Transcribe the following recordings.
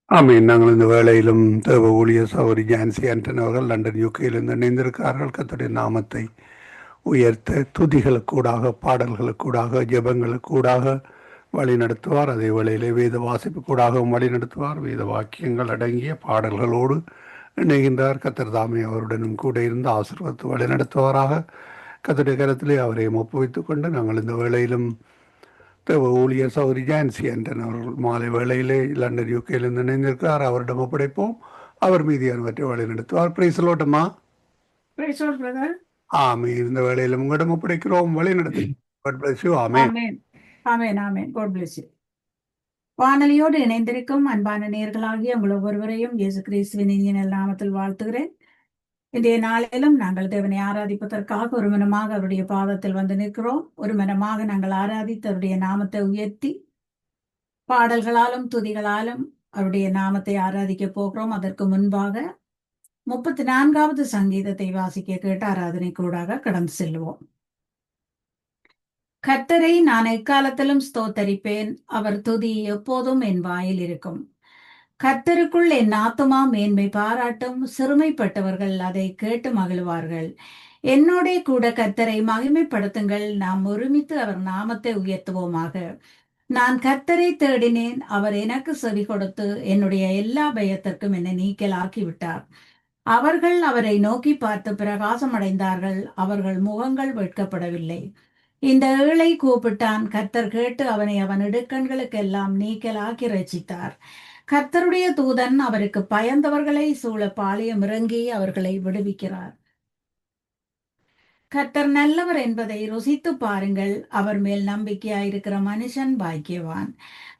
ஆமீன். நாங்கள் இந்த வேளையிலும் தேவ ஊழியர் சகோதரி ஜான்சி ஆண்டன் அவர்கள் லண்டன் யூகேயிலிருந்து இணைந்திருக்கிறார்கள். கர்த்தருடைய நாமத்தை உயர்த்த துதிகளுக்கூடாக, பாடல்களுக்கூடாக, ஜெபங்களுக்கூடாக வழி நடத்துவார். அதே வேளையிலே வேத வாசிப்புக்கூடாகவும் வழி நடத்துவார். வேத வாக்கியங்கள் அடங்கிய பாடல்களோடு இணைகின்றார். கர்த்தர் தாமே அவருடனும் கூட இருந்து ஆசீர்வதித்து வழி நடத்துவாராக. கர்த்தருடைய கரத்திலே அவரையும் ஒப்புவித்துக் கொண்டு நாங்கள் இந்த வேளையிலும் தேவ ஊழியர் சௌரி ஜான்சி ஆண்டன் அவர்கள் மாலை வேளையிலே லண்டன் யூகேயிலிருந்து இணைந்திருக்கிறார். அவரிடம் ஒப்படைப்போம். அவர் மீதியானவற்றை வழி நடத்துவார். பிரைசலோட்டமா. Praise God, brother. ஆமே. இந்த வேளையிலும் உங்களிடம் ஒப்படைக்கிறோம். வழி நடத்து. God bless you. Amen. Amen. Amen. Amen. God bless you. வானொலியோடு இணைந்திருக்கும் அன்பான நேயர்களாகிய உங்கள் ஒவ்வொருவரையும் இயேசு கிறிஸ்துவின் இனிய நாமத்தில் வாழ்த்துகிறேன். இன்றைய நாளிலும் நாங்கள் தேவனை ஆராதிப்பதற்காக ஒரு மனமாக அவருடைய பாதத்தில் வந்து நிற்கிறோம். ஒரு மனமாக நாங்கள் ஆராதித்து அவருடைய நாமத்தை உயர்த்தி பாடல்களாலும் துதிகளாலும் அவருடைய நாமத்தை ஆராதிக்க போகிறோம். அதற்கு முன்பாக 34வது சங்கீதத்தை வாசிக்க கேட்டு ஆராதனை கூடாக கடந்து செல்வோம். கர்த்தரை நான் எக்காலத்திலும் ஸ்தோத்தரிப்பேன், அவர் துதி எப்போதும் என் வாயில் இருக்கும். கர்த்தருக்குள் என் ஆத்துமா மேன்மை பாராட்டும், சிறுமைப்பட்டவர்கள் அதை கேட்டு மகிழ்வார்கள். என்னோடே கூட கர்த்தரை மகிமைப்படுத்துங்கள், நாம் ஒருமித்து அவர் நாமத்தை உயர்த்துவோமாக. நான் கர்த்தரை தேடினேன், அவர் எனக்கு செவி கொடுத்து என்னுடைய எல்லா பயத்திற்கும் என்னை நீக்கலாக்கி விட்டார். அவர்கள் அவரை நோக்கி பார்த்து பிரகாசம் அடைந்தார்கள், அவர்கள் முகங்கள் வெட்கப்படவில்லை. இந்த ஏழை கூப்பிட்டான், கர்த்தர் கேட்டு அவனை அவன் இடுக்கண்களுக்கெல்லாம் நீக்கலாக்கி ரட்சித்தார். கர்த்தருடைய தூதன் அவருக்கு பயந்தவர்களை சூழ பாளையம் இறங்கி அவர்களை விடுவிக்கிறார். கர்த்தர் நல்லவர் என்பதை ருசித்து பாருங்கள், அவர் மேல் நம்பிக்கையாயிருக்கிற மனுஷன் பாக்கியவான்.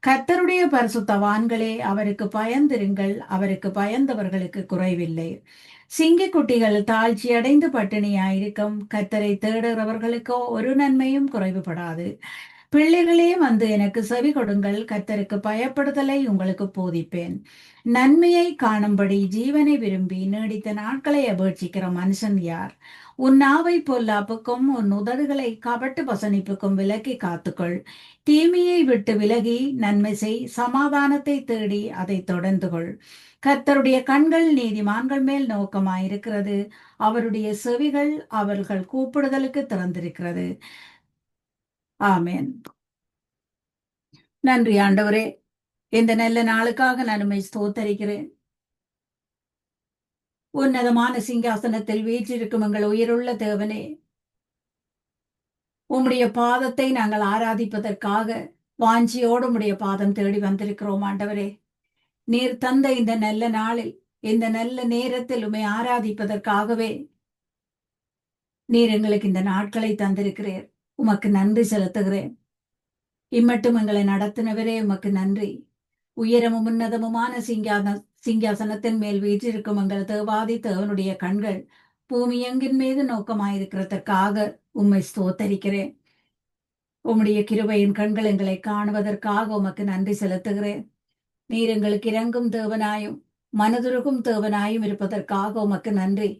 கர்த்தருடைய பரிசுத்தவான்களே, அவருக்கு பயந்திருங்கள், அவருக்கு பயந்தவர்களுக்கு குறைவில்லை. சிங்கக்குட்டிகள் தாழ்ச்சி அடைந்து பட்டினியாயிருக்கும், கர்த்தரை தேடுகிறவர்களுக்கோ ஒரு நன்மையும் குறைவுபடாது. பிள்ளைகளே வந்து எனக்கு செவி கொடுங்கள், கர்த்தருக்கு பயப்படுதலை உங்களுக்கு போதிப்பேன். நன்மையை காணும்படி ஜீவனை விரும்பி நீடித்த நாட்களை அபேட்சிக்கிற மனுஷன் யார்? உன் நாவை பொல்லாப்புக்கும் உன் உதடுகளை கபட்டு வசனிப்புக்கும் விலக்கி காத்துக்கொள். தீமையை விட்டு விலகி நன்மை செய், சமாதானத்தை தேடி அதை தொடர்ந்து கொள். கர்த்தருடைய கண்கள் நீதிமான்கள் மேல் நோக்கமாயிருக்கிறது, அவருடைய செவிகள் அவர்கள் கூப்பிடுதலுக்கு திறந்திருக்கிறது. ஆமென். நன்றி ஆண்டவரே, இந்த நல்ல நாளுக்காக நான் உம்மை ஸ்தோத்தரிக்கிறேன். உன்னதமான சிங்காசனத்தில் வீற்றிருக்கும் எங்கள் உயிருள்ள தேவனே, உம்முடைய பாதத்தை நாங்கள் ஆராதிப்பதற்காக வாஞ்சியோடு உம்முடைய பாதம் தேடி வந்திருக்கிறோம் ஆண்டவரே. நீர் தந்த இந்த நல்ல நாளில், இந்த நல்ல நேரத்தில் உம்மை ஆராதிப்பதற்காகவே நீர் எங்களுக்கு இந்த நாட்களை தந்திருக்கிறீர். உமக்கு நன்றி செலுத்துகிறேன். இம்மட்டும் எங்களை நடத்தினவரே உமக்கு நன்றி. உயரமும் உன்னதமுமான சிங்காசனத்தின் மேல் வீற்றிருக்கும் எங்கள் தேவாதி தேவனுடைய கண்கள் பூமி எங்கின் மீது நோக்கமாயிருக்கிறதற்காக உம்மை ஸ்தோத்தரிக்கிறேன். உம்முடைய கிருபையின் கண்கள் எங்களை காணுவதற்காக உமக்கு நன்றி செலுத்துகிறேன். நீர் எங்களுக்கு இறங்கும் தேவனாயும் மனதுருகும் தேவனாயும் இருப்பதற்காக உமக்கு நன்றி.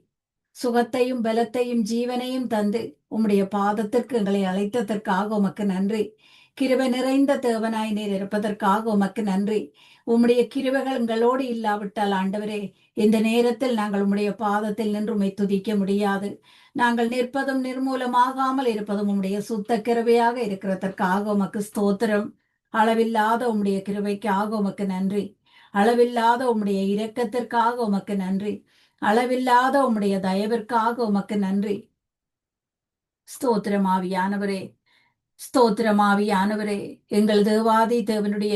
சுகத்தையும் பலத்தையும் ஜீவனையும் தந்து உம்முடைய பாதத்திற்கு எங்களை அழைத்ததற்காக உமக்கு நன்றி. கிருபை நிறைந்த தேவனாய் நீர் இருப்பதற்காக உமக்கு நன்றி. உம்முடைய கிருபைகள் எங்களோடு இல்லாவிட்டால் ஆண்டவரே, இந்த நேரத்தில் நாங்கள் உம்முடைய பாதத்தில் நின்று உம்மை துதிக்க முடியாது. நாங்கள் நிற்பதும் நிர்மூலமாகாமல் இருப்பதும் உம்முடைய சுத்த கிருபையாக இருக்கிறதற்காக உமக்கு ஸ்தோத்திரம். அளவில்லாத உம்முடைய கிருபைக்காக உமக்கு நன்றி. அளவில்லாத உம்முடைய இரக்கத்திற்காக உமக்கு நன்றி. அளவில்லாத உம்முடைய தயவிற்காக உமக்கு நன்றி. ஸ்தோத்திரம் ஆவியானவரே, ஸ்தோத்திரம் ஆவியானவரே. எங்கள் தேவாதி தேவனுடைய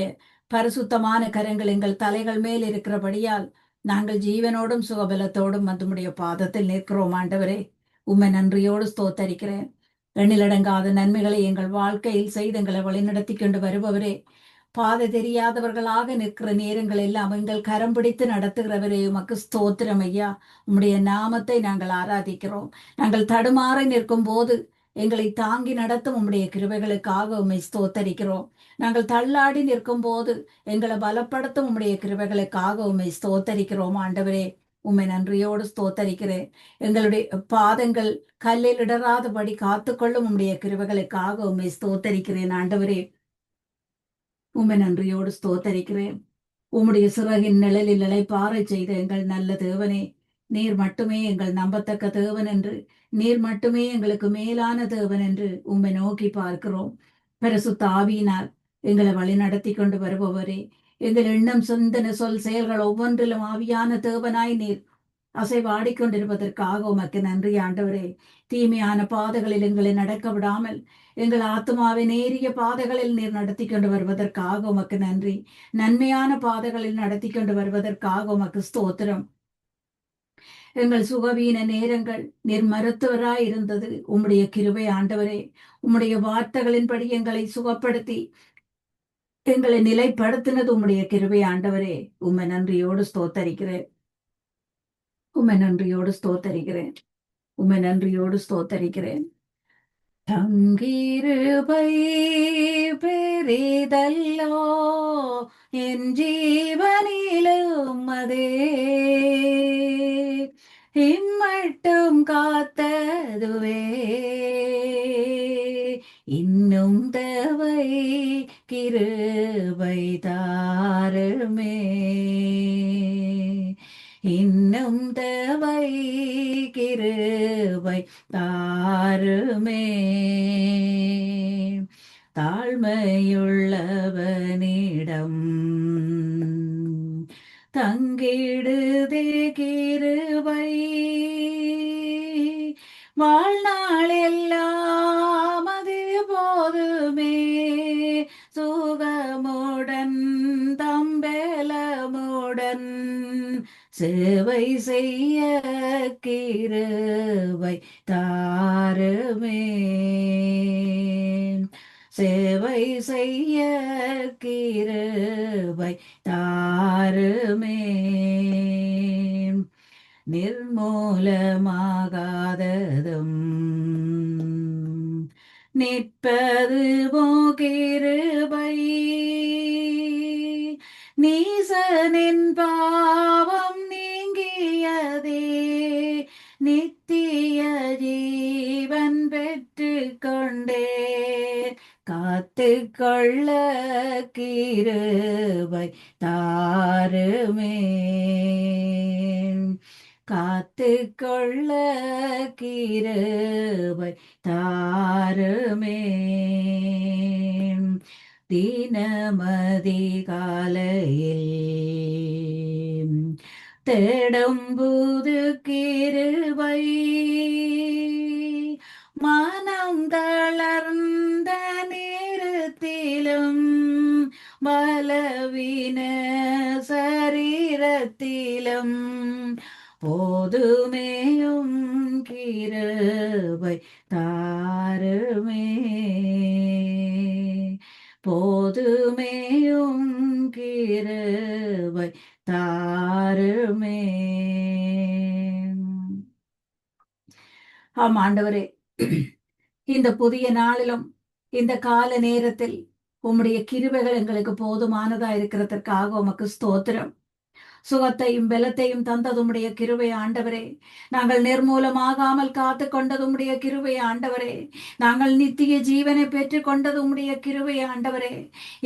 பரிசுத்தமான கரங்கள் எங்கள் தலைகள் மேல் இருக்கிறபடியால் நாங்கள் ஜீவனோடும் சுகபலத்தோடும் வந்து பாதத்தில் நிற்கிறோம் ஆண்டவரே. உம்மை நன்றியோடு ஸ்தோத்தரிக்கிறேன். எண்ணிலடங்காத நன்மைகளை எங்கள் வாழ்க்கையில் செய்து எங்களை வழிநடத்தி கொண்டு வருபவரே, பாதை தெரியாதவர்களாக நிற்கிற நேரங்கள் எல்லாம் எங்கள் கரம் பிடித்து நடத்துகிறவரே உமக்கு ஸ்தோத்திரம் ஐயா. உம்முடைய நாமத்தை நாங்கள் ஆராதிக்கிறோம். நாங்கள் தடுமாறி நிற்கும் போது எங்களை தாங்கி நடத்தும் உம்முடைய கிருபைகளுக்காக உம்மை ஸ்தோத்தரிக்கிறோம். நாங்கள் தள்ளாடி நிற்கும் போது எங்களை பலப்படுத்தும் உம்முடைய கிருபைகளுக்காக உம்மை ஸ்தோத்தரிக்கிறோம் ஆண்டவரே. உம்மை நன்றியோடு ஸ்தோத்தரிக்கிறேன். எங்களுடைய பாதங்கள் கல்லில் இடராதபடி காத்துக்கொள்ளும் உம்முடைய கிருபைகளுக்காக உம்மை ஸ்தோத்தரிக்கிறேன் ஆண்டவரே. உம்மை நன்றியோடு ஸ்தோத்தரிக்கிறேன். உம்முடைய சிறகின் நிழலில் இளைப்பாறச் செய்த எங்கள் நல்ல தேவனே, நீர் மட்டுமே எங்கள் நம்பத்தக்க தேவன் என்று, நீர் மட்டுமே எங்களுக்கு மேலான தேவன் என்று உம்மை நோக்கி பார்க்கிறோம். பரிசுத்த ஆவியினால் எங்களை வழி நடத்தி கொண்டு வருபவரே, எங்கள் எண்ணம், சிந்தனை, சொல், செயல்கள் ஒவ்வொன்றிலும் ஆவியான தேவனாய் நீர் அசைவாடிக்கொண்டிருப்பதற்காக உமக்கு நன்றி ஆண்டவரே. தீமையான பாதைகளில் எங்களை நடக்க விடாமல் எங்கள் ஆத்மாவை நேரிய பாதைகளில் நீர் நடத்தி கொண்டு வருவதற்காக உமக்கு நன்றி. நன்மையான பாதைகளில் நடத்தி கொண்டு வருவதற்காக உமக்கு ஸ்தோத்திரம். எங்கள் சுகவீன நேரங்கள் நீர் மருத்துவராய் இருந்தது உம்முடைய கிருபை ஆண்டவரே. உம்முடைய வார்த்தைகளின்படி எங்களை சுகப்படுத்தி எங்களை நிலைப்படுத்தினது உம்முடைய கிருபை ஆண்டவரே. உம்மை நன்றியோடு ஸ்தோத்தரிக்கிறேன். உம்மை நன்றியோடு ஸ்தோத்தரிக்கிறேன். உம்மை நன்றியோடு ஸ்தோத்தரிக்கிறேன். தங்கிருபை பெரிதல்லோ என் ஜீவனிலும் அதே, இம்மட்டும் காத்ததுவே இன்னும் தேவை கிருபை தாருமே, இன்னும் தேவை கிருபை தாருமே. தாழ்மையுள்ளவனிடம் தங்கிடுதே கிருபை, வாழ்நாள் எல்லாம் அது போதுமே, சுகமுடன் தம்பலமுடன் சேவை செய்ய கிருபை தாருமே, சேவை செய்ய கிருபை தாருமே. நிர்மூலமாகாததும் நிற்பது கிருபை, நீசனின் பாவம் நீங்கியதே, நித்திய ஜீவன் பெற்று கொண்டே, காத்து கொள்ள கிருபை தாருமே, காத்து கொள்ள கிருபை தாருமே. தீனமதிகாலையில் தேடும்போது கிருபை, மனம் தளர்ந்த நேரத்திலும் பலவீன சரீரத்திலும் போதுமேயும் கிருபை தாருமே, போதுமேயும் கிருபை தாருமே. ஆம் ஆண்டவரே, இந்த புதிய நாளிலும் இந்த கால நேரத்தில் உம்முடைய கிருபைகள் எங்களுக்கு போதுமானதா இருக்கிறதற்காக உமக்கு ஸ்தோத்திரம். சுகத்தையும் பலத்தையும் தந்தது உம்முடைய கிருபை ஆண்டவரே. நாங்கள் நிர்மூலமாகாமல் காத்து கொண்டது உம்முடைய கிருபை ஆண்டவரே. நாங்கள் நித்திய ஜீவனை பெற்றுக் கொண்டது உம்முடைய கிருபை ஆண்டவரே.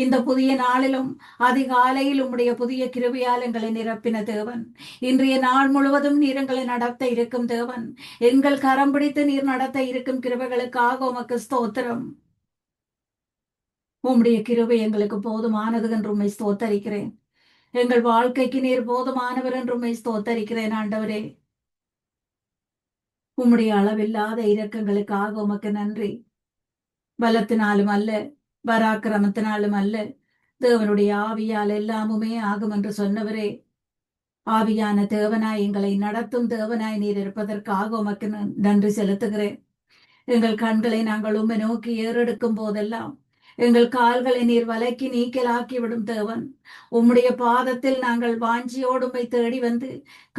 இந்த புதிய நாளிலும் அதிகாலையில் உம்முடைய புதிய கிருபையால் எங்களை நிரப்பின தேவன். இன்றைய நாள் முழுவதும் நீர் எங்களை நடத்த இருக்கும் தேவன். எங்கள் கரம் பிடித்து நீர் நடத்த இருக்கும் கிருபைகளுக்காக உமக்கு ஸ்தோத்திரம். உம்முடைய கிருபை எங்களுக்கு போதுமானது என்று உம்மை ஸ்தோத்தரிக்கிறேன். எங்கள் வாழ்க்கைக்கு நீர் போதுமானவர் என்று உம்மை ஸ்தோத்தரிக்கிறேன் ஆண்டவரே. உம்முடைய அளவில்லாத இரக்கங்களுக்காக உமக்கு நன்றி. பலத்தினாலும் அல்ல, பராக்கிரமத்தினாலும் அல்ல, தேவனுடைய ஆவியால் எல்லாமுமே ஆகும் என்று சொன்னவரே. ஆவியான தேவனாய் எங்களை நடத்தும் தேவனாய் நீர் இருப்பதற்காக உமக்கு நன்றி செலுத்துகிறேன். எங்கள் கண்களை நாங்கள் உம்மை நோக்கி ஏறெடுக்கும் போதெல்லாம் எங்கள் கால்களை நீர் வலைக்கு நீக்கலாக்கி விடும் தேவன். உம்முடைய பாதத்தில் நாங்கள் வாஞ்சியோடு உம்மை தேடி வந்து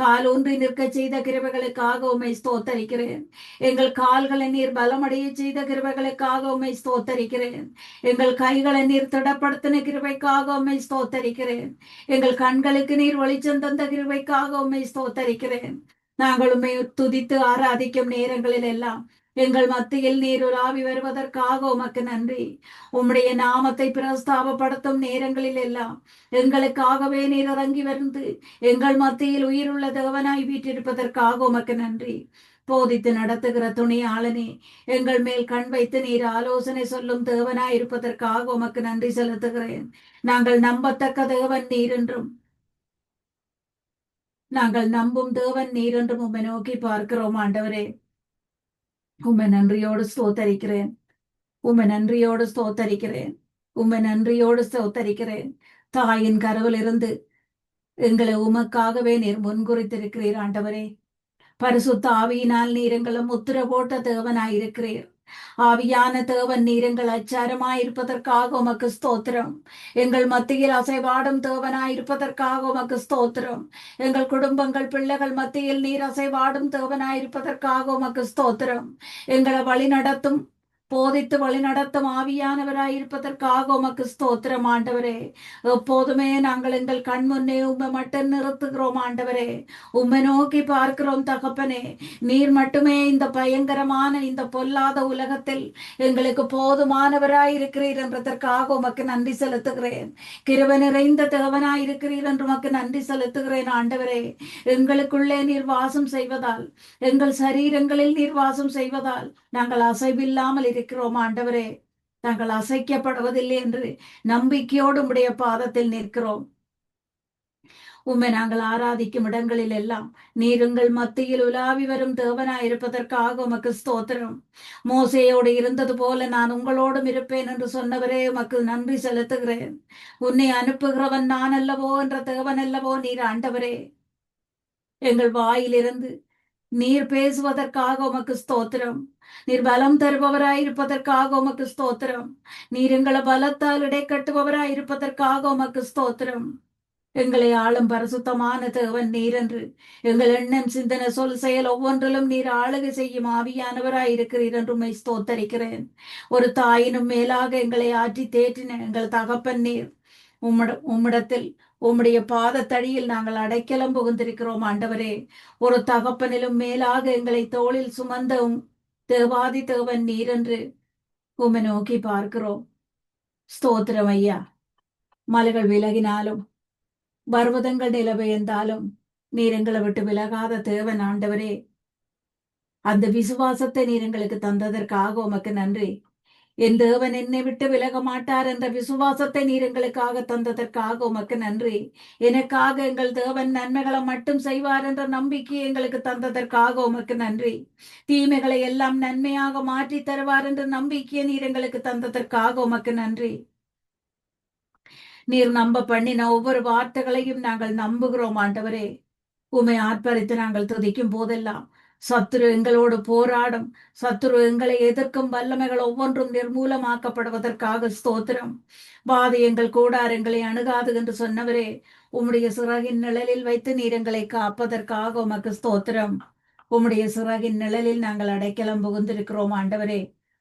கால் ஊன்றி நிற்க செய்த கிருபைகளுக்காக உம்மை ஸ்தோத்தரிக்கிறேன். எங்கள் கால்களை நீர் பலமடைய செய்த கிருபைகளுக்காக உம்மை ஸ்தோத்தரிக்கிறேன். எங்கள் கைகளை நீர் திடப்படுத்தின கிருபைக்காக உம்மை ஸ்தோத்தரிக்கிறேன். எங்கள் கண்களுக்கு நீர் வெளிச்சம் தந்த கிருபைக்காக உம்மை ஸ்தோத்தரிக்கிறேன். நாங்கள் உம்மை துதித்து ஆராதிக்கும் நேரங்களில் எல்லாம் எங்கள் மத்தியில் நீர் உலாவி வருவதற்காக உமக்கு நன்றி. உம்முடைய நாமத்தை பிரஸ்தாபப்படுத்தும் நேரங்களில் எல்லாம் எங்களுக்காகவே நீர் இறங்கி வந்து எங்கள் மத்தியில் உயிருள்ள தேவனாய் வீற்றிருப்பதற்காக உமக்கு நன்றி. போதித்து நடத்துகிற துணியாளனே, எங்கள் மேல் கண் வைத்து நீர் ஆலோசனை சொல்லும் தேவனாய் இருப்பதற்காக உமக்கு நன்றி செலுத்துகிறேன். நாங்கள் நம்பத்தக்க தேவன் நீர் என்றும், நாங்கள் நம்பும் தேவன் நீர் என்றும் உம்மை நோக்கி பார்க்கிறோம் ஆண்டவரே. உம்மை நன்றியோடு ஸ்தோத்தரிக்கிறேன். உம்மை நன்றியோடு ஸ்தோத்தரிக்கிறேன். உம்மை நன்றியோடு ஸ்தோத்தரிக்கிறேன். தாயின் கருவில் இருந்து எங்களை உமக்காகவே நீர் முன்குறித்திருக்கிறீர் ஆண்டவரே. பரிசுத்த ஆவியினால் நீர் எங்களை முத்திர போட்ட தேவனாயிருக்கிறீர். ஆவியான தேவன் நீர் எங்கள் அச்சாரமாயிருப்பதற்காக உமக்கு ஸ்தோத்திரம். எங்கள் மத்தியில் அசைவாடும் தேவனாயிருப்பதற்காக உமக்கு ஸ்தோத்திரம். எங்கள் குடும்பங்கள் பிள்ளைகள் மத்தியில் நீர் அசைவாடும் தேவனாயிருப்பதற்காக உமக்கு ஸ்தோத்திரம். எங்களை வழி நடத்தும், போதித்து வழி நடத்தும் ஆவியானவராயிருப்பதற்காக உமக்கு ஸ்தோத்திரம் ஆண்டவரே. எப்போதுமே நாங்கள் எங்கள் கண் முன்னே உம்மை மட்டும் நிறுத்துகிறோம் ஆண்டவரே. உம்மை நோக்கி பார்க்கிறோம் தகப்பனே. நீர் மட்டுமே இந்த பயங்கரமான இந்த பொல்லாத உலகத்தில் எங்களுக்கு போதுமானவராயிருக்கிறீர் என்பதற்காக உமக்கு நன்றி செலுத்துகிறேன். கிருபை நிறைந்த தேவனாயிருக்கிறீர் என்று உமக்கு நன்றி செலுத்துகிறேன் ஆண்டவரே. எங்களுக்குள்ளே நீர் வாசம் செய்வதால், எங்கள் சரீரங்களில் நீர் வாசம் செய்வதால் நாங்கள் அசைவில்லாமல் இருக்கிறோம் ஆண்டவரே. நாங்கள் அசைக்கப்படுவதில்லை என்று நம்பிக்கையோடு உம்முடைய பாதத்தில் நிற்கிறோம். உம்மை நாங்கள் ஆராதிக்கும் இடங்களில் எல்லாம் நீர் எங்கள் மத்தியில் உலாவி வரும் தேவனாயிருப்பதற்காக உமக்கு ஸ்தோத்திரம். மோசேயோடு இருந்தது போல நான் உங்களோடும் இருப்பேன் என்று சொன்னவரே, உமக்கு நன்றி செலுத்துகிறேன். உன்னை அனுப்புகிறவன் நான் அல்லவோ என்ற தேவன் அல்லவோ நீர் ஆண்டவரே. எங்கள் வாயிலிருந்து நீர் பேசுவதற்காக உமக்கு ஸ்தோத்திரம். நீர் பலம் தருபவராயிருப்பதற்காக உமக்கு ஸ்தோத்திரம். நீர் எங்களை பலத்தால் இடை கட்டுபவராயிருப்பதற்காக உமக்கு ஸ்தோத்திரம். எங்களை ஆளும் பரிசுத்தமான தேவன் நீர் என்று எங்கள் எண்ணம் சிந்தனை சொல் செயல் ஒவ்வொன்றிலும் நீர் ஆளுகை செய்யும் ஆவியானவராயிருக்கிறீர் என்று உம்மை ஸ்தோத்தரிக்கிறேன். ஒரு தாயினும் மேலாக எங்களை ஆற்றி தேற்றின எங்கள் தகப்பன் நீர். உம்மிடத்தில் உம்முடைய பாதத்தடியில் நாங்கள் அடைக்கலம் புகுந்திருக்கிறோம் ஆண்டவரே. ஒரு தகப்பனிலும் மேலாக எங்களை தோளில் சுமந்த தேவாதி தேவன் நீர் என்று உம்மை நோக்கி பார்க்கிறோம். ஸ்தோத்திரம் ஐயா. மலைகள் விலகினாலும், பர்வதங்கள் நிலபெயர்ந்தாலும் நீர் எங்களை விட்டு விலகாத தேவன் ஆண்டவரே. அந்த விசுவாசத்தை நீர் எங்களுக்கு தந்ததற்காக உமக்கு நன்றி. என் தேவன் என்னை விட்டு விலக மாட்டார் என்ற விசுவாசத்தை நீர் எங்களுக்காக தந்ததற்காக உமக்கு நன்றி. எனக்காக எங்கள் தேவன் நன்மைகளை மட்டும் செய்வார் என்ற நம்பிக்கை எங்களுக்கு தந்ததற்காக உமக்கு நன்றி. தீமைகளை எல்லாம் நன்மையாக மாற்றி தருவார் என்ற நம்பிக்கையை நீர் எங்களுக்கு தந்ததற்காக உமக்கு நன்றி. நீர் நம்ப பண்ணின ஒவ்வொரு வார்த்தைகளையும் நாங்கள் நம்புகிறோம் ஆண்டவரே. உம்மை ஆர்ப்பரித்து நாங்கள் துதிக்கும் போதெல்லாம் சத்துரு எங்களோடு போராடும், சத்துரு எங்களை எதிர்க்கும் வல்லமைகள் ஒவ்வொன்றும் நிர்மூலமாக்கப்படுவதற்காக ஸ்தோத்திரம். வாதி எங்கள் கூடாரங்களை அணுகாது என்று சொன்னவரே, உம்முடைய சிறகின் நிழலில் வைத்து நீர் எங்களை காப்பதற்காக உமக்கு ஸ்தோத்திரம். உம்முடைய சிறகின் நிழலில் நாங்கள் அடைக்கலம் புகுந்திருக்கிறோம் ஆண்டவரே.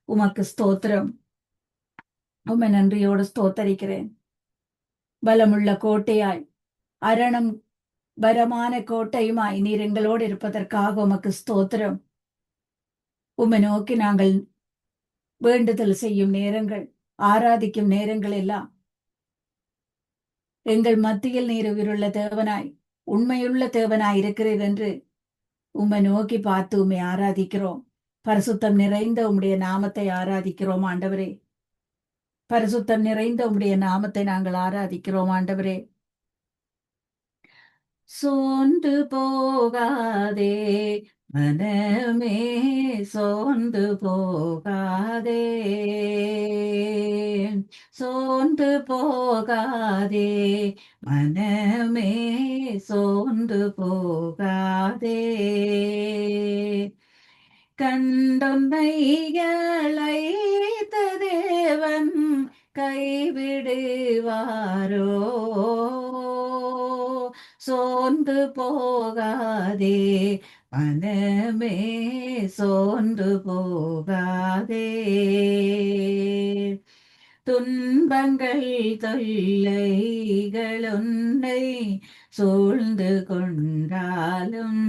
உமக்கு ஸ்தோத்திரம். உம்மை நன்றியோடு ஸ்தோத்தரிக்கிறேன். பலமுள்ள கோட்டையாய், அரணம் பலமான கோட்டையுமாய் நீர் எங்களோடு இருப்பதற்காக உமக்கு ஸ்தோத்திரம். உம்மை நோக்கி நாங்கள் வேண்டுதல் செய்யும் நேரங்கள், ஆராதிக்கும் நேரங்கள் எல்லாம் எங்கள் மத்தியில் நீர் உயிருள்ள தேவனாய், உண்மையுள்ள தேவனாய் இருக்கிறீர் என்று உம்மை நோக்கி பார்த்து உம்மை ஆராதிக்கிறோம். பரிசுத்தம் நிறைந்த உம்முடைய நாமத்தை ஆராதிக்கிறோம் ஆண்டவரே. பரிசுத்தம் நிறைந்த உம்முடைய நாமத்தை நாங்கள் ஆராதிக்கிறோம் ஆண்டவரே. சோர்ந்து போகாதே மனமே, சோர்ந்து போகாதே, சோர்ந்து போகாதே மனமே, சோர்ந்து போகாதே. கண்டொன்னைகளை தேவன் கைவிடுவாரோ, சோர்ந்து போகாதே மனமே, சோர்ந்து போகாதே. துன்பங்கள் தொல்லைகள் உன்னை சூழ்ந்து கொண்டாலும்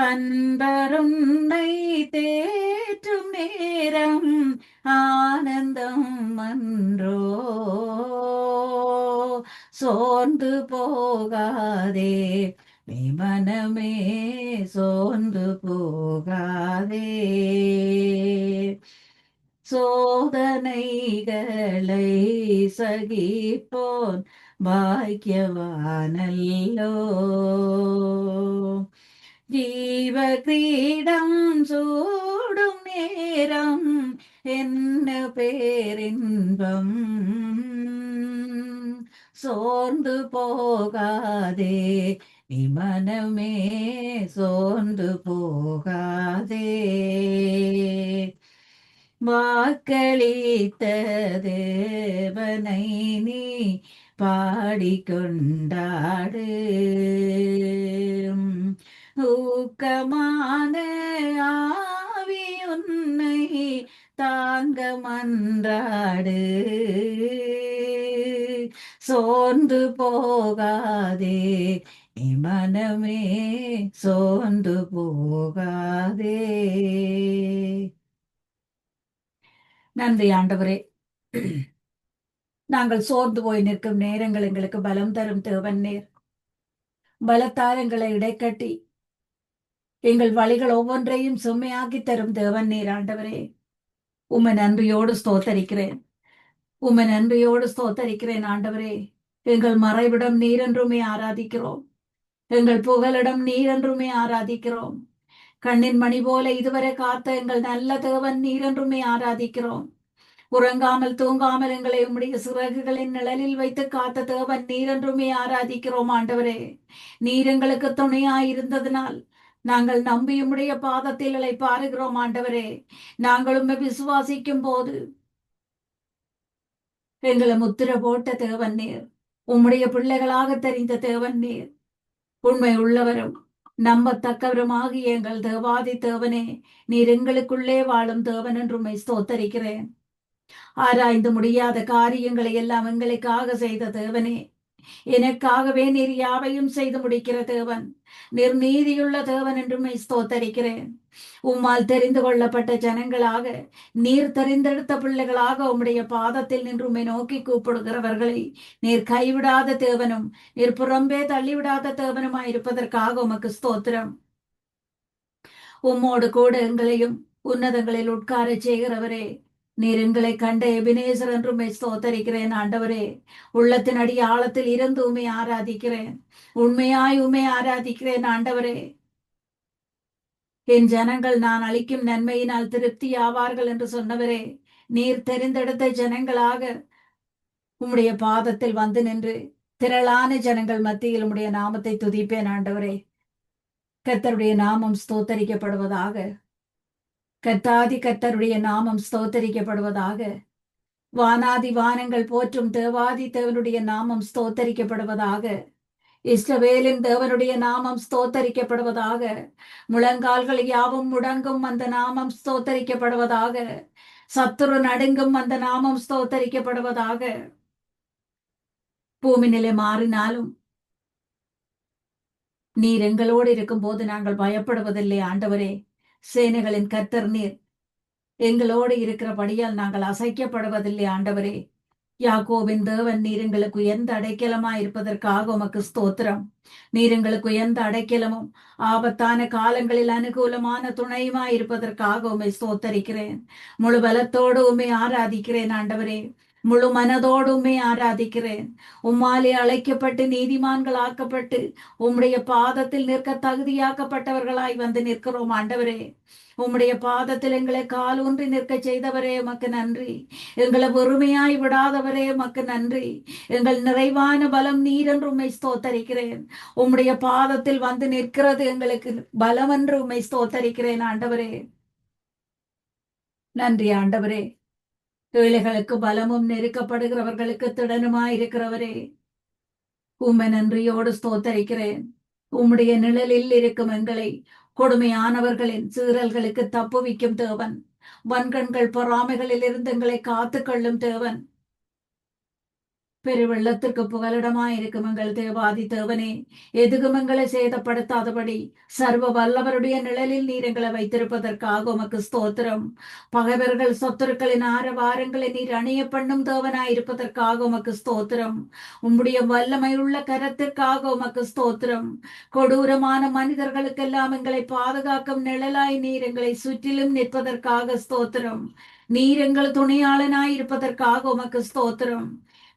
அன்பருன்னை தேற்றும் நேரம் ஆனந்தம் அன்றோ. சோர்ந்து போகாதே நீ மனமே, சோர்ந்து போகாதே. சோதனைகளை சகிப்போன் பாக்கியவானல்லோ. ஜீவ கிரீடம் சூடும் நேரம் என்ன பேரின்பம். சோர்ந்து போகாதே நீ மனமே, சோர்ந்து போகாதே. வாக்களித்த தேவனை நீ பாடிக்கொண்டாடு. ஊக்கமான ஆவி உன்னை தாங்க மன்றாடு. சோர்ந்து போகாதே நீ மனமே, சோர்ந்து போகாதே. நன்றி ஆண்டவரே. நாங்கள் சோர்ந்து போய் நிற்கும் நேரங்கள் எங்களுக்கு பலம் தரும் தேவன் நீர். பலத்தால் எங்களை இடைக்கட்டி எங்கள் வழிகள் ஒவ்வொன்றையும் செம்மையாக்கி தரும் தேவன் நீர் ஆண்டவரே. உம்மை நன்றியோடு ஸ்தோத்தரிக்கிறேன். உம்மை நன்றியோடு ஸ்தோத்தரிக்கிறேன் ஆண்டவரே. எங்கள் மறைவிடம் நீரென்றுமே ஆராதிக்கிறோம். எங்கள் புகலிடம் நீரென்றுமே ஆராதிக்கிறோம். கண்ணின் மணி போல இதுவரை காத்த எங்கள் நல்ல தேவன் நீரென்றுமே ஆராதிக்கிறோம். உறங்காமல் தூங்காமல் எங்களை உம்முடைய சிறகுகளின் நிழலில் வைத்து காத்த தேவன் நீரென்றுமே ஆராதிக்கிறோம் ஆண்டவரே. நீர் எங்களுக்கு துணையாயிருந்ததினால் நாங்கள் நம்பி உம்முடைய பாதத்தில் இளைப்பாறுகிறோம் ஆண்டவரே. நாங்கள் உம்மை விசுவாசிக்கும் போது எங்களை முத்திர போட்ட தேவன் நீர். உம்முடைய பிள்ளைகளாக தெரிந்த தேவன் நீர். உண்மை உள்ளவரும் நம்பத்தக்கவருமாகிய எங்கள் தேவாதி தேவனே, நீர் எங்களுக்குள்ளே வாழும் தேவன் என்று உம்மை ஸ்தோத்தரிக்கிறேன். ஆராய்ந்து முடியாத காரியங்களை எல்லாம் எங்களுக்காக செய்த தேவனே, எனக்காகவே நீர் யாவையும் செய்து முடிக்கிற தேவன், நீர் நீதியுள்ள தேவன் என்றும் ஸ்தோத்தரிக்கிறேன். உம்மால் தெரிந்து கொள்ளப்பட்ட ஜனங்களாக, நீர் தெரிந்தெடுத்த பிள்ளைகளாக உம்முடைய பாதத்தில் நின்று உம்மை நோக்கி கூப்பிடுகிறவர்களை நீர் கைவிடாத தேவனும் நீர் புறம்பே தள்ளிவிடாத தேவனுமாயிருப்பதற்காக உமக்கு ஸ்தோத்திரம். உம்மோடு கூட எங்களையும் உன்னதங்களில் உட்கார செய்கிறவரே, நீர் எங்களை கண்ட எபினேசர் என்றும் ஸ்தோத்தரிக்கிறேன் ஆண்டவரே. உள்ளத்தின் அடி ஆழத்தில் இருந்து உம்மை ஆராதிக்கிறேன். உண்மையாய் உம்மை ஆராதிக்கிறேன் ஆண்டவரே. என் ஜனங்கள் நான் அளிக்கும் நன்மையினால் திருப்தி ஆவார்கள் என்று சொன்னவரே, நீர் தெரிந்தெடுத்த ஜனங்களாக உம்முடைய பாதத்தில் வந்து நின்று திரளான ஜனங்கள் மத்தியில் உம்முடைய நாமத்தை துதிப்பேன் ஆண்டவரே. கர்த்தருடைய நாமம் ஸ்தோத்தரிக்கப்படுவதாக. கர்த்தாதி கர்த்தருடைய நாமம் ஸ்தோத்தரிக்கப்படுவதாக. வானாதி வானங்கள் போற்றும் தேவாதி தேவனுடைய நாமம் ஸ்தோத்தரிக்கப்படுவதாக. இஸ்ரவேலின் தேவனுடைய நாமம் ஸ்தோத்தரிக்கப்படுவதாக. முழங்கால்கள் யாவும் முடங்கும், அந்த நாமம் ஸ்தோத்தரிக்கப்படுவதாக. சத்துரு நடுங்கும், அந்த நாமம் ஸ்தோத்தரிக்கப்படுவதாக. பூமி நிலை மாறினாலும் நீர் எங்களோடு இருக்கும் போது நாங்கள் பயப்படுவதில்லை ஆண்டவரே. சேனைகளின் கர்த்தர் நீர் எங்களோடு இருக்கிறபடியால் நாங்கள் அசைக்கப்படுவதில்லை ஆண்டவரே. யாக்கோபின் தேவன் நீர் எங்களுக்கு உயர்ந்த அடைக்கலமா இருப்பதற்காக உமக்கு ஸ்தோத்திரம். நீர் எங்களுக்கு உயர்ந்த அடைக்கலமும் ஆபத்தான காலங்களில் அனுகூலமான துணையுமா இருப்பதற்காக உம்மை ஸ்தோத்தரிக்கிறேன். முழு பலத்தோடு உம்மை ஆராதிக்கிறேன் ஆண்டவரே. முழு மனதோடு உம்மை ஆராதிக்கிறேன். உம்மாலே அழைக்கப்பட்டு நீதிமான்கள் ஆக்கப்பட்டு உம்முடைய பாதத்தில் நிற்க தகுதியாக்கப்பட்டவர்களாய் வந்து நிற்கிறோம் ஆண்டவரே. உம்முடைய பாதத்தில் எங்களை கால் ஊன்றி நிற்க செய்தவரே உமக்கு நன்றி. எங்களை வெறுமையாய் விடாதவரே உமக்கு நன்றி. எங்கள் நிறைவான பலம் நீர் என்று உம்மை ஸ்தோத்தரிக்கிறேன். உம்முடைய பாதத்தில் வந்து நிற்கிறது எங்களுக்கு பலம் என்று உம்மை ஸ்தோத்தரிக்கிறேன் ஆண்டவரே. நன்றி ஆண்டவரே. ஏழைகளுக்கு பலமும் நெருக்கப்படுகிறவர்களுக்கு திடனுமாயிருக்கிறவரே, உம்மை நன்றியோடு ஸ்தோத்தரிக்கிறேன். உம்முடைய நிழலில் இருக்கும் எங்களை கொடுமையானவர்களின் சீறல்களுக்கு தப்புவிக்கும் தேவன், வன்கண்கள் பொறாமைகளில் இருந்து எங்களை காத்து கொள்ளும் தேவன், பெருவெள்ளத்திற்கு புகலிடமாயிருக்கும் எங்கள் தேவாதி தேவனே, எதுகும் எங்களை சேதப்படுத்தாதபடி சர்வ வல்லவருடைய நிழலில் நீர் எங்களை வைத்திருப்பதற்காக உமக்கு ஸ்தோத்திரம். பகைவர்கள் சத்துருக்களின் ஆரவாரங்களை நீர் அணிய பண்ணும் தேவனாயிருப்பதற்காக உமக்கு ஸ்தோத்திரம். உம்முடைய வல்லமையுள்ள கரத்திற்காக உமக்கு ஸ்தோத்திரம். கொடூரமான மனிதர்களுக்கெல்லாம் எங்களை பாதுகாக்கும் நிழலாய் நீர் எங்களை சுற்றிலும் நிற்பதற்காக ஸ்தோத்திரம். நீர் எங்கள் துணையாளனாய் இருப்பதற்காக உமக்கு ஸ்தோத்திரம்.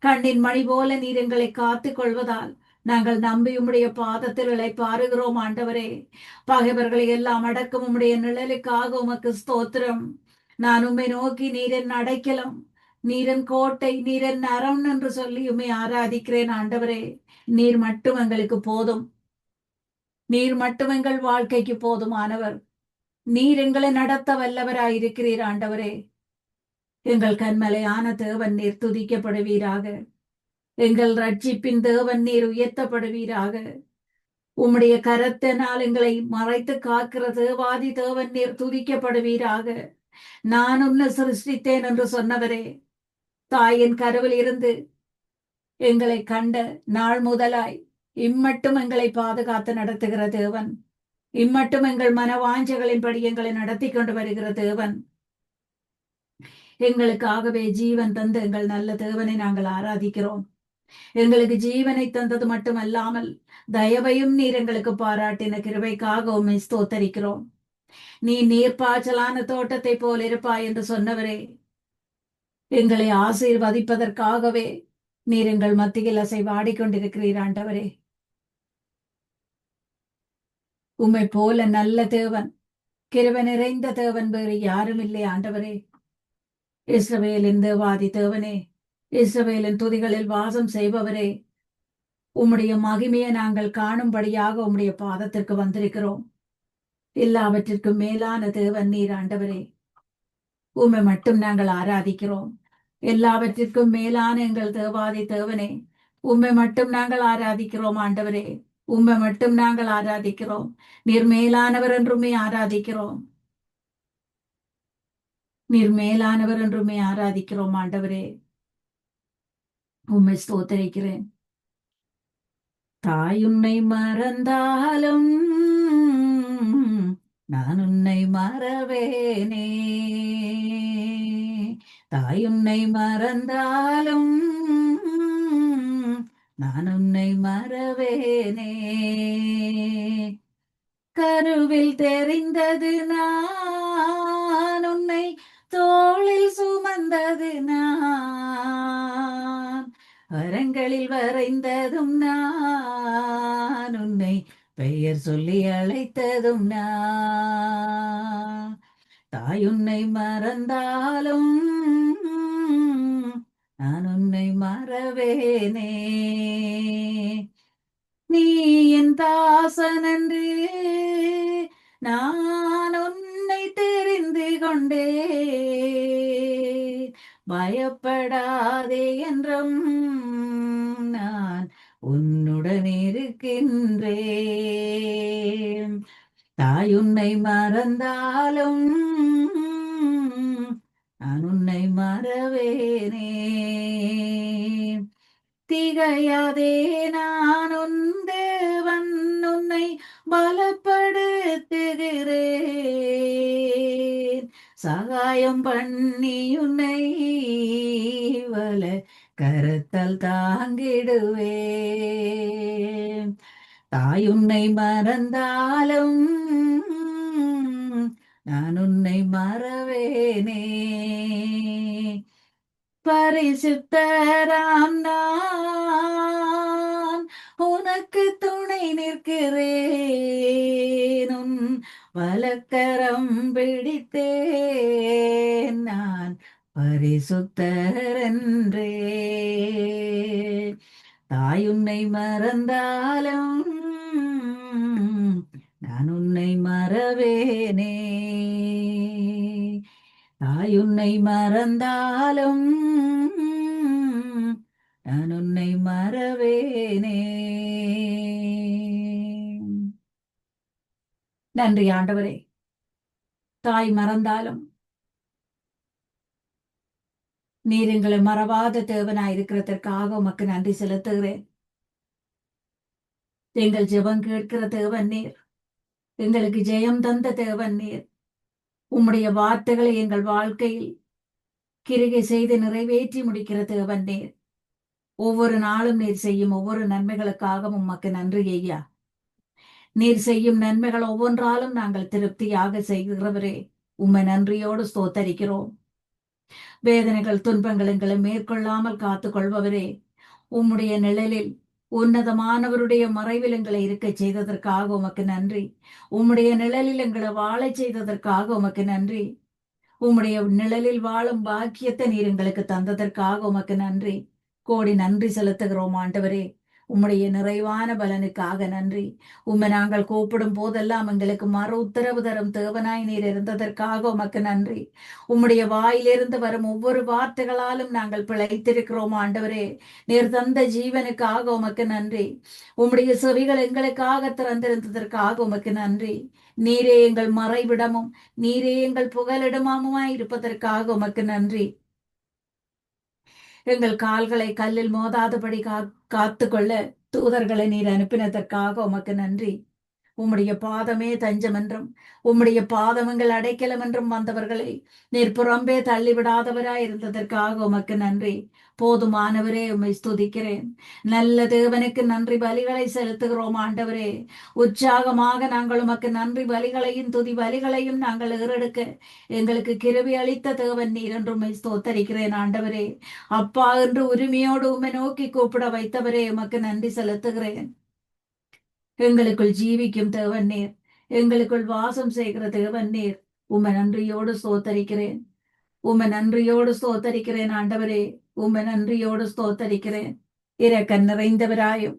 கண்ணின் மணி போல நீர் எங்களை காத்துக் கொள்வதால் நாங்கள் நம்பி உம்முடைய பாதத்தில் இளைப்பாறுகிறோம் ஆண்டவரே. பகைவர்களை எல்லாம் அடக்கும் உம்முடைய நிழலுக்காக உமக்கு ஸ்தோத்திரம். நான் உம்மை நோக்கி நீரின் அடைக்கலம், நீரின் கோட்டை, நீரின் அரண் என்று சொல்லி உம்மை ஆராதிக்கிறேன் ஆண்டவரே. நீர் மட்டும் எங்களுக்கு போதும். நீர் மட்டும் எங்கள் வாழ்க்கைக்கு போதுமானவர். நீர் எங்களை நடத்த வல்லவராயிருக்கிறீர் ஆண்டவரே. எங்கள் கண்மலையான தேவன் நீர் துதிக்கப்படுவீராக. எங்கள் ரட்சிப்பின் தேவன் நீர் உயர்த்தப்படுவீராக. உம்முடைய கரத்தினால் எங்களை மறைத்து காக்கிற தேவாதி தேவன் நீர் துதிக்கப்படுவீராக. நான் உன்னை சிருஷ்டித்தேன் என்று சொன்னவரே, தாயின் கருவில் இருந்து எங்களை கண்ட நாள் முதலாய் இம்மட்டும் எங்களை பாதுகாத்து நடத்துகிற தேவன், இம்மட்டும் எங்கள் மனவாஞ்சகளின்படி எங்களை நடத்தி கொண்டு வருகிற தேவன், எங்களுக்காகவே ஜீவன் தந்து எங்கள் நல்ல தேவனை நாங்கள் ஆராதிக்கிறோம். எங்களுக்கு ஜீவனை தந்தது மட்டுமல்லாமல் தயவையும் நீர் எங்களுக்கு பாராட்டின கிருபைக்காக உம்மை ஸ்தோத்தரிக்கிறோம். நீ நீர்ப்பாய்ச்சலான தோட்டத்தை போல் இருப்பாய் என்று சொன்னவரே, எங்களை ஆசீர்வதிப்பதற்காகவே நீர் எங்கள் மத்தியில் அசைவாடிக்கொண்டிருக்கிறீர் ஆண்டவரே. உம்மை போல நல்ல தேவன், கிருபை நிறைந்த தேவன் வேறு யாரும் இல்லை ஆண்டவரே. இஸ்ரவேலின் தேவாதி தேவனே, இஸ்ரவேலின் துதிகளில் வாசம் செய்பவரே, உம்முடைய மகிமையை நாங்கள் காணும்படியாக உம்முடைய பாதத்திற்கு வந்திருக்கிறோம். எல்லாவற்றிற்கும் மேலான தேவன் நீர் ஆண்டவரே. உம்மை மட்டும் நாங்கள் ஆராதிக்கிறோம். எல்லாவற்றிற்கும் மேலான எங்கள் தேவாதி தேவனே, உம்மை மட்டும் நாங்கள் ஆராதிக்கிறோம் ஆண்டவரே. உம்மை மட்டும் நாங்கள் ஆராதிக்கிறோம். நீர் மேலானவர் என்றுமே ஆராதிக்கிறோம். நீர் மேலானவர் என்றுமே ஆராதிக்கிறோம் ஆண்டவரே. உம்மை ஸ்தோத்தரிக்கிறேன். தாய் உன்னை மறந்தாலும் நான் உன்னை மறவேனே. தாய் உன்னை மறந்தாலும் நான் உன்னை மறவேனே. கருவில் தெரிந்தது நான் உன்னை தோளில் சுமந்தது நான், வரங்களில் வரைந்ததும் நான் உன்னை பெயர் சொல்லி அழைத்ததும் நான். தாய் உன்னை மறந்தாலும் நான் உன்னை மறவேனே. நீ என் தாசன் என்று நான் உன்னை தெரிந்து கொண்டேன். பயப்படாதே என்றும் நான் உன்னுடன் இருக்கின்றேன். தாய் உன்னை மறந்தாலும் நான் உன்னை மறவேனே. திகையாதே நான் உன் தேவன், உன்னை பலப்படுத்துகிறேன். சகாயம் பண்ணி உன்னை வல கரத்தால் தாங்கிடுவேன். தாய் உன்னை மறந்தாலும் நான் உன்னை மறவேனே. பரிசுத்தராம் நான் உனக்கு துணை நிற்கிறேன். உன் வலக்கரம் பிடித்தேன் நான் பரிசுத்தர் என்றே. தாய் உன்னை மறந்தாலும் நான் உன்னை மறவேனே. தாய் உன்னை மறந்தாலும் நான் உன்னை மறவேனே. நன்றி ஆண்டவரே. தாய் மறந்தாலும் நீர் எங்களை மறவாத தேவனாய் இருக்கிறதற்காக உமக்கு நன்றி செலுத்துகிறேன். எங்கள் ஜெபம் கேட்கிற தேவன் நீர். எங்களுக்கு ஜெயம் தந்த தேவன் நீர். உம்முடைய வார்த்தைகளை எங்கள் வாழ்க்கையில் கிரிகை செய்து நிறைவேற்றி முடிக்கிற தேவன் நீர். ஒவ்வொரு நாளும் நீர் செய்யும் ஒவ்வொரு நன்மைகளுக்காகவும் உமக்கு நன்றி ஐயா. நீர் செய்யும் நன்மைகள் ஒவ்வொன்றாலும் நாங்கள் திருப்தியாக செய்கிறவரே, உம்மை நன்றியோடு ஸ்தோத்தரிக்கிறோம். வேதனைகள் துன்பங்கள் எங்களை மேற்கொள்ளாமல் காத்துக் கொள்பவரே, உம்முடைய நிழலில் உன்னதமானவருடைய மறைவில் எங்களை இருக்க செய்ததற்காக உமக்கு நன்றி. உம்முடைய நிழலில் எங்களை வாழச் செய்ததற்காக உமக்கு நன்றி. உம்முடைய நிழலில் வாழும் பாக்கியத்தை நீர் எங்களுக்கு தந்ததற்காக உமக்கு நன்றி. கோடி நன்றி செலுத்துகிறோம் ஆண்டவரே. உம்முடைய நிறைவான பலனுக்காக நன்றி. உம்மை நாங்கள் கூப்பிடும் போதெல்லாம் எங்களுக்கு மறு உத்தரவு தரும் தேவனாய் நீர் இருந்ததற்காக உமக்கு நன்றி. உம்முடைய வாயிலிருந்து வரும் ஒவ்வொரு வார்த்தைகளாலும் நாங்கள் பிழைத்திருக்கிறோம் ஆண்டவரே. நீர் தந்த ஜீவனுக்காக உமக்கு நன்றி. உம்முடைய செவிகள் எங்களுக்காக திறந்திருந்ததற்காக உமக்கு நன்றி. நீரே எங்கள் மறைவிடமும் நீரே எங்கள் புகலிடமாய் இருப்பதற்காக உமக்கு நன்றி. எங்கள் கால்களை கல்லில் மோதாதபடி காத்து கொள்ள தூதர்களை நீர் அனுப்பினதற்காக உமக்கு நன்றி. உம்முடைய பாதமே தஞ்சம் என்றும் உம்முடைய பாதமங்கள் அடைக்கலம் என்றும் வந்தவர்களை நீர் புறம்பே தள்ளிவிடாதவராய் இருந்ததற்காக உமக்கு நன்றி. போதுமானவரே, உம்மை ஸ்துதிக்கிறேன். நல்ல தேவனுக்கு நன்றி பலிகளை செலுத்துகிறோம் ஆண்டவரே. உற்சாகமாக நாங்கள் உமக்கு நன்றி பலிகளையும் துதி பலிகளையும் நாங்கள் ஏறெடுக்க எங்களுக்கு கிருபை அளித்த தேவன் நீர் என்று உம்மை ஸ்தோத்தரிக்கிறேன் ஆண்டவரே. அப்பா என்று உரிமையோடு உம்மை நோக்கி கூப்பிட வைத்தவரே, உமக்கு நன்றி செலுத்துகிறேன். எங்களுக்குள் ஜீவிக்கும் தேவன் நீர். எங்களுக்குள் வாசம் செய்கிற தேவன் நீர். உம்மை நன்றியோடு ஸ்தோத்தரிக்கிறேன். உம்மை நன்றியோடு ஸ்தோத்தரிக்கிறேன் ஆண்டவரே. உம்மை நன்றியோடு ஸ்தோத்தரிக்கிறேன். இரக்கம் நிறைந்தவராயும்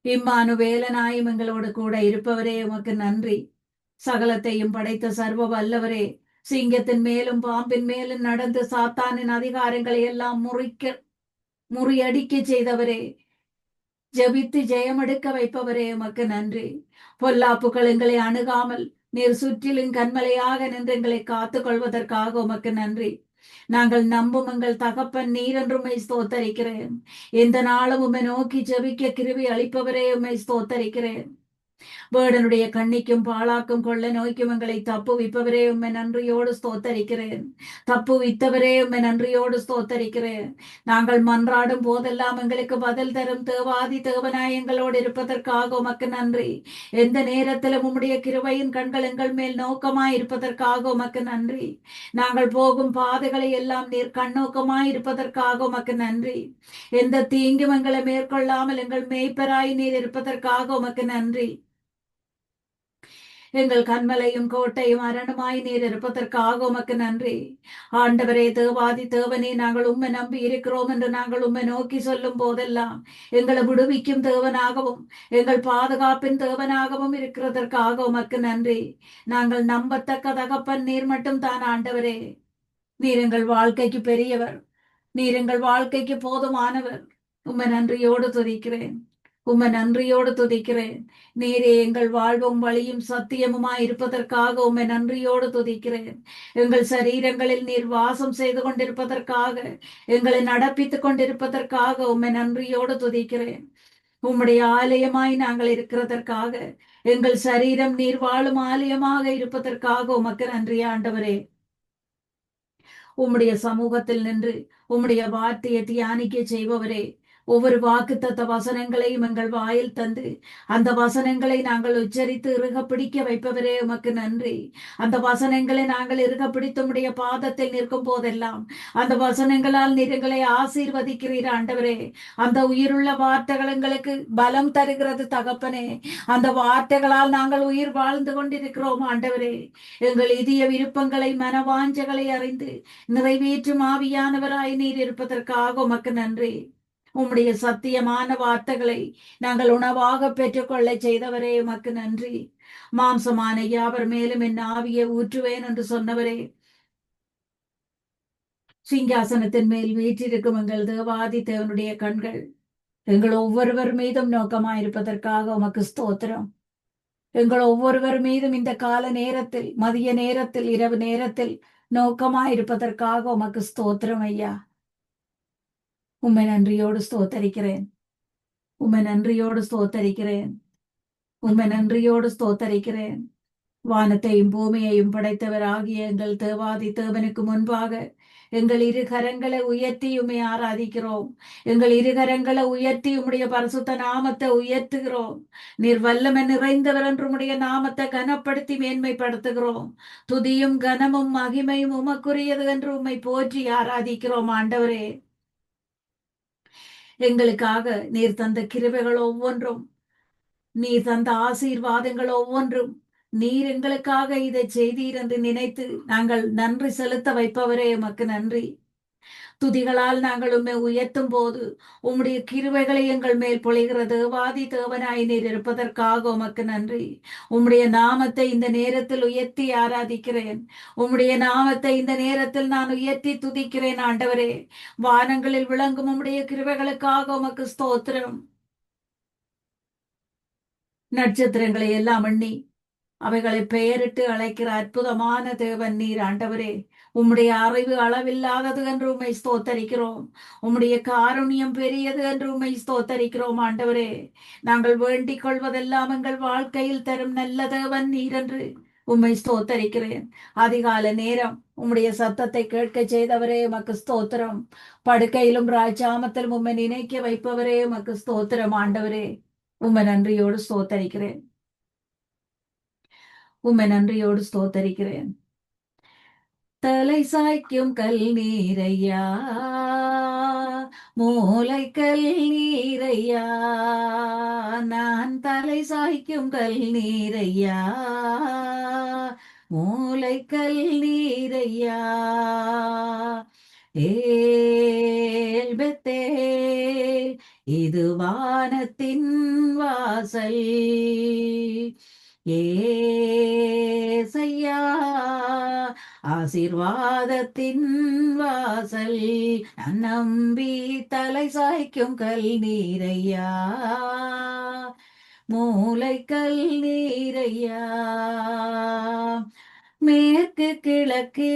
இம்மானுவேலனாயும் எங்களோடு கூட இருப்பவரே, உமக்கு நன்றி. சகலத்தையும் படைத்த சர்வ வல்லவரே, சிங்கத்தின் மேலும் பாம்பின் மேலும் நடந்து சாத்தானின் அதிகாரங்களை எல்லாம் முறியடிக்க செய்தவரே, ஜபித்து ஜெயமெடுக்க வைப்பவரே, உமக்கு நன்றி. பொல்லாப்புகள் எங்களை அணுகாமல் நீர் சுற்றிலும் கண்மலையாக நின்று எங்களை காத்துக் கொள்வதற்காக உமக்கு நன்றி. நாங்கள் நம்பும் எங்கள் தகப்பன் நீர் என்று உம்மை ஸ்தோத்தரிக்கிறேன். இந்த நாளும் உம்மை நோக்கி ஜெபிக்க கிருபை அளிப்பவரே, உம்மை ஸ்தோத்தரிக்கிறேன். வேடனுடைய கண்ணிக்கும் பாழாக்கும் கொள்ள நோய்க்கும் எங்களை தப்புவிப்பவரே, உம்மை நன்றியோடு ஸ்தோத்தரிக்கிறேன். தப்புவித்தவரே, உம்மை நன்றியோடு ஸ்தோத்தரிக்கிறேன். நாங்கள் மன்றாடும் போதெல்லாம் எங்களுக்கு பதில் தரும் தேவாதி தேவனாய் எங்களோடு இருப்பதற்காக உமக்கு நன்றி. எந்த நேரத்திலும் உம்முடைய கிருபையின் கண்கள் எங்கள் மேல் நோக்கமாய் இருப்பதற்காக உமக்கு நன்றி. நாங்கள் போகும் பாதைகளை எல்லாம் நீர் கண்ணோக்கமாய் இருப்பதற்காக உமக்கு நன்றி. எந்த தீங்கும் எங்களை மேற்கொள்ளாமல் எங்கள் மேய்ப்பராய் நீர் இருப்பதற்காக உமக்கு நன்றி. எங்கள் கண்மலையும் கோட்டையும் அரணுமாய் நீர் இருப்பதற்காக உமக்கு நன்றி. ஆண்டவரே, தேவாதி தேவனே, நாங்கள் உம்மை நம்பி இருக்கிறோம் என்று நாங்கள் உம்மை நோக்கி சொல்லும் போதெல்லாம் எங்களை விடுவிக்கும் தேவனாகவும் எங்கள் பாதுகாப்பின் தேவனாகவும் இருக்கிறதற்காக உமக்கு நன்றி. நாங்கள் நம்பத்தக்க தகப்பன் நீர் மட்டும் தான் ஆண்டவரே. நீர் எங்கள் வாழ்க்கைக்கு பெரியவர். நீர் எங்கள் வாழ்க்கைக்கு போதுமானவர். உம்மை நன்றியோடு துதிக்கிறேன். உம்மை நன்றியோடு துதிக்கிறேன். நீரே எங்கள் வாழ்வும் வழியும் சத்தியமுமாய் இருப்பதற்காக உம்மை நன்றியோடு துதிக்கிறேன். எங்கள் சரீரங்களில் நீர் வாசம் செய்து கொண்டிருப்பதற்காக, எங்களை நடப்பித்துக் கொண்டிருப்பதற்காக உம்மை நன்றியோடு துதிக்கிறேன். உம்முடைய ஆலயமாய் நாங்கள் இருக்கிறதற்காக, எங்கள் சரீரம் நீர் வாழும் ஆலயமாக இருப்பதற்காக உமக்கு நன்றி ஆண்டவரே. உம்முடைய சமூகத்தில் நின்று உம்முடைய வார்த்தையை தியானிக்க செய்பவரே, ஒவ்வொரு வாக்குத்தத்த வசனங்களையும் எங்கள் வாயில் தந்து அந்த வசனங்களை நாங்கள் உச்சரித்து இறுக பிடிக்க வைப்பவரே, உமக்கு நன்றி. அந்த வசனங்களை நாங்கள் இறுக பிடித்து உம்முடைய பாதத்தில் நிற்கும் போதெல்லாம் அந்த வசனங்களால் நீர் எங்களை ஆசீர்வதிக்கிறீர் ஆண்டவரே. அந்த உயிருள்ள வார்த்தைகள் எங்களுக்கு பலம் தருகிறது தகப்பனே. அந்த வார்த்தைகளால் நாங்கள் உயிர் வாழ்ந்து கொண்டிருக்கிறோம் ஆண்டவரே. எங்கள் இதய விருப்பங்களை மனவாஞ்சகளை அறிந்து நிறைவேற்றும் ஆவியானவராய் நீர் இருப்பதற்காக உமக்கு நன்றி. உம்முடைய சத்தியமான வார்த்தைகளை நாங்கள் உணவாக பெற்றுக்கொள்ள செய்தவரே, உமக்கு நன்றி. மாம்சமான யாவர் மேலும் என் ஆவியை ஊற்றுவேன் என்று சொன்னவரே, சிங்காசனத்தின் மேல் வீற்றிருக்கும் எங்கள் தேவாதி தேவனுடைய கண்கள் எங்கள் ஒவ்வொருவர் மீதும் நோக்கமாயிருப்பதற்காக உமக்கு ஸ்தோத்திரம். எங்கள் ஒவ்வொருவர் மீதும் இந்த கால நேரத்தில், மதிய நேரத்தில், இரவு நேரத்தில் நோக்கமாயிருப்பதற்காக உமக்கு ஸ்தோத்திரம் ஐயா. உம்மை நன்றியோடு ஸ்தோத்தரிக்கிறேன். உம்மை நன்றியோடு ஸ்தோத்தரிக்கிறேன். உம்மை நன்றியோடு ஸ்தோத்தரிக்கிறேன். வானத்தையும் பூமியையும் படைத்தவராகிய எங்கள் தேவாதி தேவனுக்கு முன்பாக எங்கள் இரு கரங்களை உயர்த்தி உம்மை ஆராதிக்கிறோம். எங்கள் இரு கரங்களை உயர்த்தி உம்முடைய பரிசுத்த நாமத்தை உயர்த்துகிறோம். நீர் வல்லமை நிறைந்தவர் என்று உம்முடைய நாமத்தை கனப்படுத்தி மேன்மைப்படுத்துகிறோம். துதியும் கனமும் மகிமையும் உமக்குரியது என்று உம்மை போற்றி ஆராதிக்கிறோம். ஆண்டவரே, எங்களுக்காக நீர் தந்த கிருபைகள் ஒவ்வொன்றும், நீர் தந்த ஆசீர்வாதங்கள் ஒவ்வொன்றும், நீர் எங்களுக்காக இதை செய்தீர் என்று நினைத்து நாங்கள் நன்றி செலுத்த வைப்பவரே உமக்கு நன்றி. துதிகளால் நாங்கள் உம்மை உயர்த்தும் போது உம்முடைய கிருபைகளை எங்கள் மேல் பொழிகிற தேவாதி தேவனாய் நீர் இருப்பதற்காக உமக்கு நன்றி. உம்முடைய நாமத்தை இந்த நேரத்தில் உயர்த்தி ஆராதிக்கிறேன். உம்முடைய நாமத்தை இந்த நேரத்தில் நான் உயர்த்தி துதிக்கிறேன். ஆண்டவரே, வானங்களில் விளங்கும் உம்முடைய கிருபைகளுக்காக உமக்கு ஸ்தோத்திரம். நட்சத்திரங்களை எல்லாம் எண்ணி அவைகளை பெயரிட்டு அழைக்கிற அற்புதமான தேவன் நீர். ஆண்டவரே, உம்முடைய அறிவு அளவில்லாதது என்று உம்மை ஸ்தோத்தரிக்கிறோம். உம்முடைய காருண்யம் பெரியது என்று உம்மை ஸ்தோத்தரிக்கிறோம். ஆண்டவரே, நாங்கள் வேண்டிக் கொள்வதெல்லாம் எங்கள் வாழ்க்கையில் தரும் நல்ல தேவன் நீர் என்று உம்மை ஸ்தோத்தரிக்கிறேன். அதிகால நேரம் உம்முடைய சத்தத்தை கேட்க செய்தவரே உமக்கு ஸ்தோத்திரம். படுக்கையிலும் ராஜாமத்திலும் உம்மை நினைக்க வைப்பவரே உமக்கு ஸ்தோத்திரம். ஆண்டவரே, உம்மை நன்றியோடு ஸ்தோத்தரிக்கிறேன். உம்மை நன்றியோடு ஸ்தோத்தரிக்கிறேன். தலை சாய்க்கும் கல் நீரையா, மூளை கல் நீரையா, நான் தலை சாய்க்கும் கல் நீரையா, மூளை கல் நீரையா. ஏல் பெத்தேல், இது வானத்தின் வாசல். ஏசையா, ஆசீர்வாதத்தின் வாசல். நான் நம்பி தலை சாய்க்கும் கல் நீரையா, மூளை கல் நீரையா. மேற்கு கிழக்கு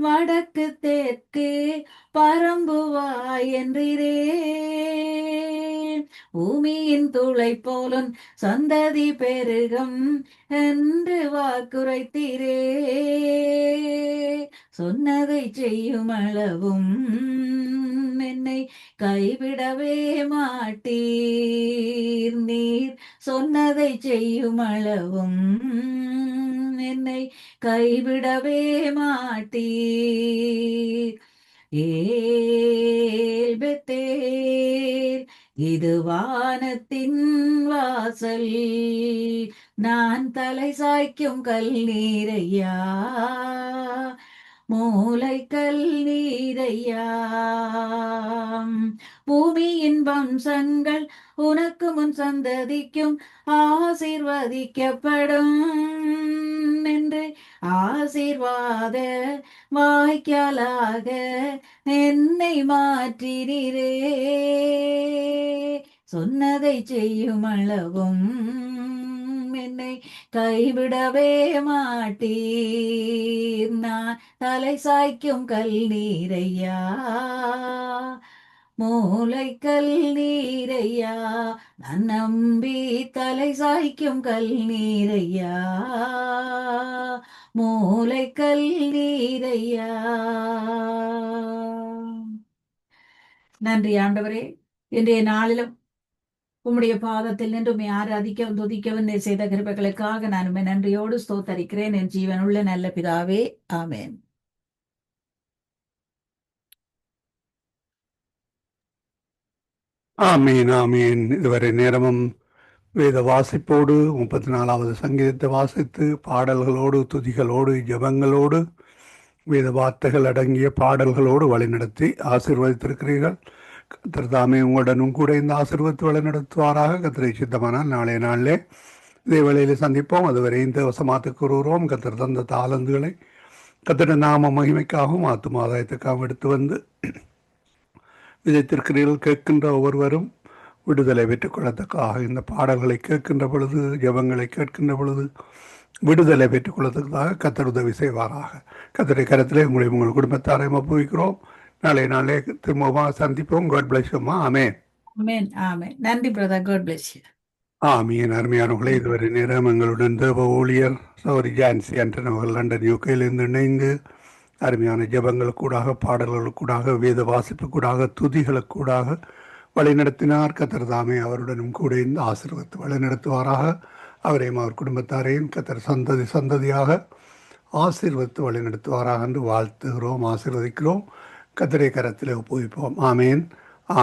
வடக்கு தெற்கு பரம்புவாய் என்றிரே, பூமியின் துளை போலும் சந்ததி பெருகம் என்று வாக்குரைத்தீரே. சொன்னதை செய்யும் அளவும் என்னை கைவிடவே மாட்டீர். நீர் சொன்னதை செய்யும் அளவும் என்னை கைவிடவே மாட்டீர். ஏல் பெத்தேல், இது வானத்தின் வாசல். நான் தலை சாய்க்கும் கல் நீரையா, மூளை கல் நீரையா. பூமியின் வம்சங்கள் உனக்கு முன் சந்ததிக்கும் ஆசீர்வதிக்கப்படும் என்று ஆசீர்வாத வாய்க்காலாக என்னை மாற்றினீரே. சொன்னதை செய்யும் அளவும் என்னை கைவிடவே மாட்டீர். நான் தலை சாய்க்கும் கல் நீரையா, மூளை கல் நீரையா. நான் நம்பி தலை சாய்க்கும் கல் நீரையா, மூளை கல் நீரையா. நன்றி ஆண்டவரே, இன்றைய நாளிலும் உம்முடைய பாதத்தில் நின்று உம்மை ஆராதிக்கவும் துதிக்கவும் நீர் செய்த கிருபைகளுக்காக நான் உம்மை நன்றியோடு ஸ்தோத்தரிக்கிறேன். என் ஜீவனுள்ள நல்ல பிதாவே, ஆமேன். ஆமீன், ஆமீன். இதுவரை நேரமும் வேத வாசிப்போடு 34வது சங்கீதத்தை வாசித்து பாடல்களோடு துதிகளோடு ஜெபங்களோடு வேத வார்த்தைகள் அடங்கிய பாடல்களோடு வழிநடத்தி ஆசீர்வதித்திருக்கிறீர்கள். கர்த்தர் தாமே உங்களுடனும் கூட இந்த ஆசீர்வாதத்தை வழிநடத்துவாராக. கர்த்தரை சித்தமானால் நாளைய நாளிலே இதே வேளையில் சந்திப்போம். அதுவரை இந்த வசமாத்துக்கு கூறுகிறோம். கர்த்தர் தந்த தாளந்துகளை கர்த்தருடைய நாம மகிமைக்காகவும் ஆத்தும ஆதாயத்துக்காகவும் எடுத்து வந்து விதைத்திருக்கிறீர்கள். கேட்கின்ற ஒவ்வொருவரும் விடுதலை பெற்றுக் கொள்ளத்தக்காக இந்த பாடல்களை கேட்கின்ற பொழுது, ஜெபங்களை கேட்கின்ற பொழுது விடுதலை பெற்றுக் கொள்வதற்காக கத்தர் உதவி செய்வாராக. கத்தருடைய கரத்திலே உங்களையும் உங்கள் குடும்பத்தாரையும் ஒப்புவிக்கிறோம். நாளே திரும்பமாக சந்திப்போம். God bless you. Amen. Amen. Amen. நன்றி பிரதர். God bless you. ஆமீன். அருமையானவர்களே, இதுவரை நேரம் எங்களுடன் தேவ ஊழியர் சௌரி ஜான்சி ஆண்டன் அவர்கள் லண்டன் யூகேயிலிருந்து இணைந்து அருமையான ஜெபங்களுக்கூடாக, பாடல்களுக்கூடாக, வேத வாசிப்புக்கூடாக, துதிகளுக்கூடாக வழிநடத்தினார். கத்தர் தாமே அவருடனும் கூட இந்த ஆசீர்வத்து வழிநடத்துவாராக. அவரையும் அவர் குடும்பத்தாரையும் கத்தர் சந்ததி சந்ததியாக ஆசீர்வத்து வழிநடத்துவாராக என்று வாழ்த்துகிறோம், ஆசீர்வதிக்கிறோம். கத்தரை கரத்தில் ஒப்புவிப்போம். ஆமேன்.